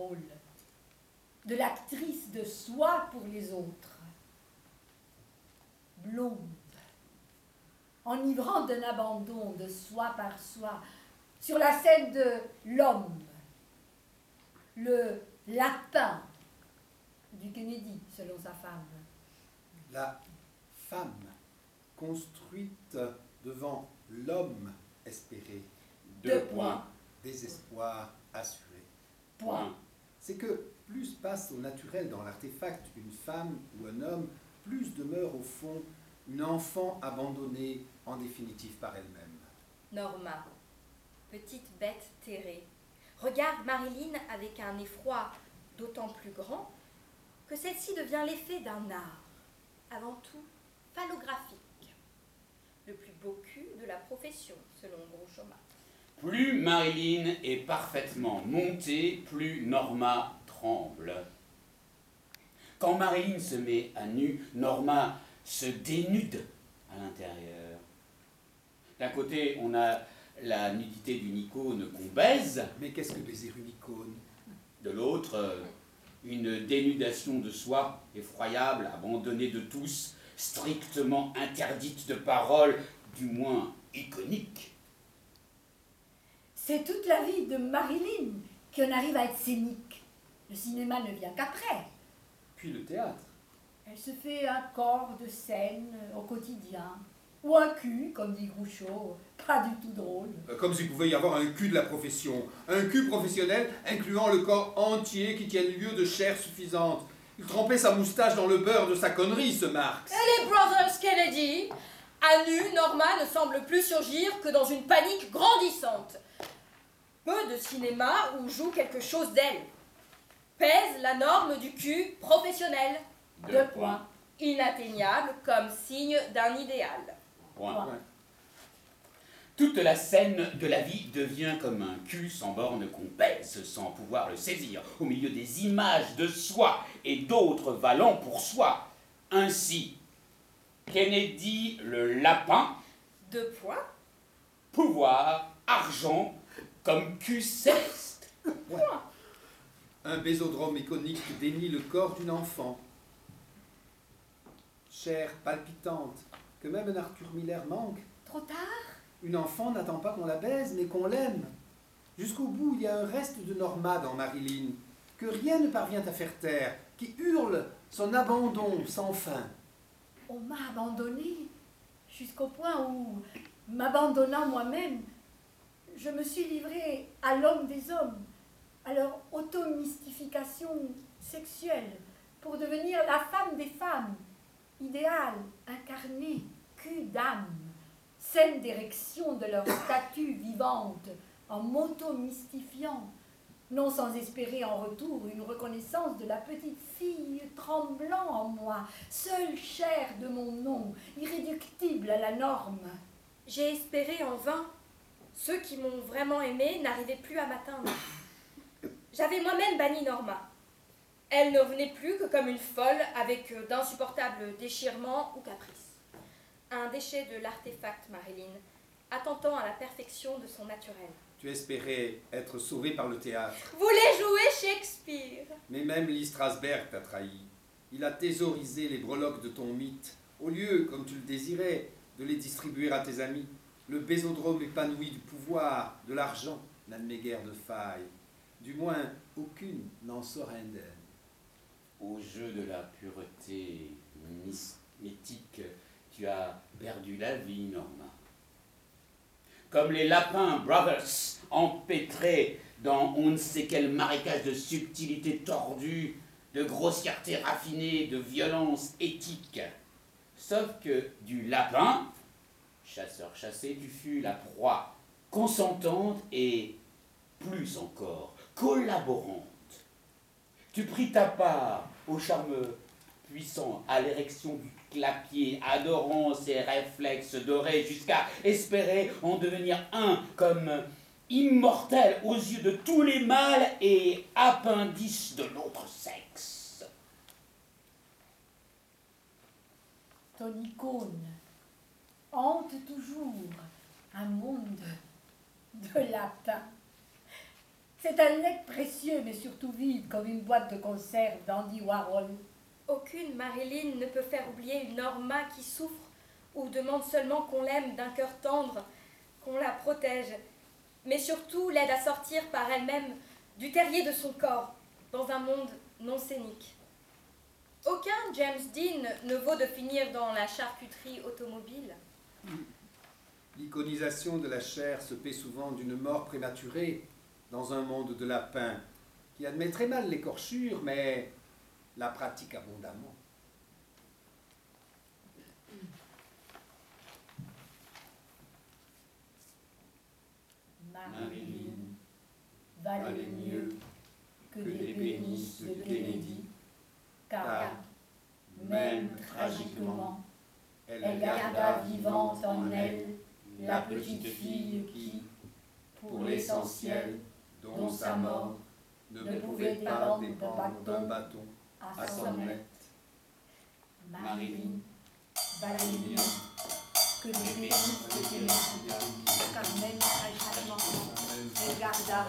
rôle de l'actrice de soi pour les autres. Blonde, enivrante d'un abandon de soi par soi, sur la scène de l'homme, le lapin du Kennedy, selon sa femme. La femme construite devant l'homme espéré. 2 points. Désespoir assuré. Point. C'est que plus passe au naturel dans l'artefact une femme ou un homme, plus demeure au fond une enfant abandonnée en définitive par elle-même. Norma, petite bête terrée, regarde Marilyn avec un effroi d'autant plus grand que celle-ci devient l'effet d'un art, avant tout phallographique. Le plus beau cul de la profession, selon Groucho-Marx. Plus Marilyn est parfaitement montée, plus Norma tremble. Quand Marilyn se met à nu, Norma se dénude à l'intérieur. D'un côté, on a la nudité d'une icône qu'on baise. Mais qu'est-ce que baiser une icône? De l'autre, une dénudation de soi, effroyable, abandonnée de tous, strictement interdite de parole, du moins iconique. C'est toute la vie de Marilyn qu'on arrive à être scénique. Le cinéma ne vient qu'après. Puis le théâtre. Elle se fait un corps de scène au quotidien. Ou un cul, comme dit Groucho, pas du tout drôle. Comme s'il pouvait y avoir un cul de la profession. Un cul professionnel incluant le corps entier qui tienne lieu de chair suffisante. Il trempait sa moustache dans le beurre de sa connerie, ce Marx. Et les Brothers Kennedy, à nu, Norma ne semble plus surgir que dans une panique grandissante. Peu de cinéma où joue quelque chose d'elle. Pèse la norme du cul professionnel. 2 points. Inatteignable comme signe d'un idéal. Point. Ouais. Toute la scène de la vie devient comme un cul sans borne qu'on pèse sans pouvoir le saisir, au milieu des images de soi et d'autres valant pour soi. Ainsi, Kennedy le lapin, 2 points. pouvoir, argent, comme cul céleste. Un bésodrome iconique dénie le corps d'une enfant. Chair palpitante, que même un Arthur Miller manque. Trop tard? Une enfant n'attend pas qu'on la baise, mais qu'on l'aime. Jusqu'au bout, il y a un reste de Norma dans Marilyn, que rien ne parvient à faire taire, qui hurle son abandon sans fin. On m'a abandonnée jusqu'au point où, m'abandonnant moi-même, je me suis livrée à l'homme des hommes, à leur auto-mystification sexuelle, pour devenir la femme des femmes, idéale, incarnée, cul d'âme, scène d'érection de leur statue vivante, en m'auto-mystifiant, non sans espérer en retour une reconnaissance de la petite fille tremblant en moi, seule chair de mon nom, irréductible à la norme. J'ai espéré en vain. Ceux qui m'ont vraiment aimé n'arrivaient plus à m'atteindre. J'avais moi-même banni Norma. Elle ne venait plus que comme une folle avec d'insupportables déchirements ou caprices. Un déchet de l'artefact, Marilyn, attentant à la perfection de son naturel. Tu espérais être sauvée par le théâtre. Voulez jouer Shakespeare? Mais même Lee Strasberg t'a trahi. Il a thésaurisé les breloques de ton mythe, au lieu, comme tu le désirais, de les distribuer à tes amis. Le bésodrome épanoui du pouvoir, de l'argent, n'admet guère de faille. Du moins, aucune n'en sort indemne. Au jeu de la pureté mythique, tu as perdu la vie, Norma. Comme les lapins Brothers, empêtrés dans on ne sait quel marécage de subtilité tordue, de grossièreté raffinée, de violence éthique. Sauf que du lapin, chasseur chassé, tu fus la proie consentante et, plus encore, collaborante. Tu pris ta part au charme puissant, à l'érection du clapier, adorant ses réflexes dorés jusqu'à espérer en devenir un comme immortel aux yeux de tous les mâles et appendice de l'autre sexe. Ton icône hante toujours un monde de lapins. C'est un legs précieux, mais surtout vide, comme une boîte de conserve d'Andy Warhol. Aucune Marilyn ne peut faire oublier une Norma qui souffre ou demande seulement qu'on l'aime d'un cœur tendre, qu'on la protège, mais surtout l'aide à sortir par elle-même du terrier de son corps, dans un monde non scénique. Aucun James Dean ne vaut de finir dans la charcuterie automobile. L'iconisation de la chair se paie souvent d'une mort prématurée dans un monde de lapins qui admet très mal l'écorchure, mais la pratique abondamment. Marilyn valait mieux que des pénisses de Kennedy, car, même tragiquement, elle garda vivante en elle la petite fille qui, pour l'essentiel, dont sa mort ne pouvait pas dépendre d'un bâton à sonnette. Marilyn valait mieux que des pénisses de Kennedy, car même tragiquement, elle garda